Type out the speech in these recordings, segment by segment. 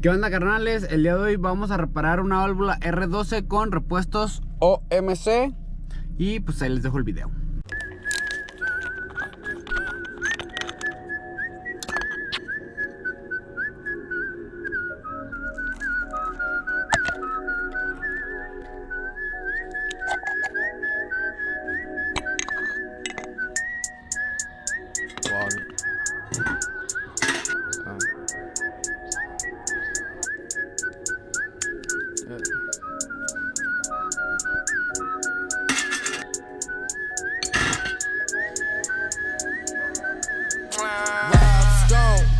¿Qué onda, carnales? El día de hoy vamos a reparar una válvula R-12 con repuestos OMC. Y pues ahí les dejo el video.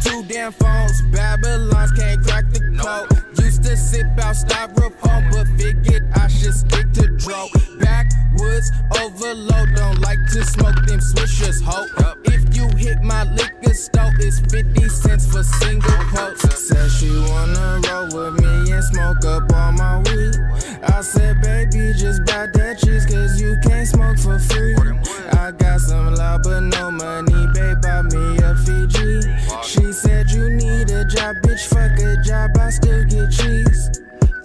Two damn phones, Babylons can't crack the code. Used to sip out styrofoam, but figured I should stick to dro. Backwoods overload, don't like to smoke them swishers, ho. If you hit my liquor store, it's 50 cents for single quotes. Said she wanna roll with me and smoke up all my weed. I said, baby, just buy that cheese, cause you can't smoke for free. I got some loud but no money, babe, buy me a Fiji. She said you need a job, bitch, fuck a job, I still get cheese.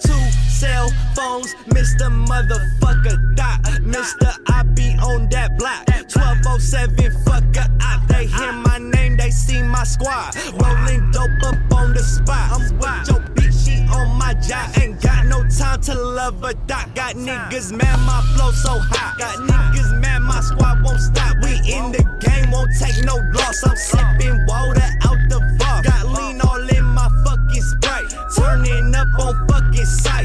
2 cell phones, Mr. Motherfucker Dot. Mr. I be on that block. 1207, fuck a op. They hear my name, they see my squad. Rolling dope up on the spot. I'm with your bitch, she on my job. Ain't got no time to love a dot. Got niggas mad, my flow so hot. Got niggas mad, my squad won't stop. We in the game, won't take no loss. I'm sipping water out the bar. Got lean all in my fucking Sprite. Turning up on fucking sight.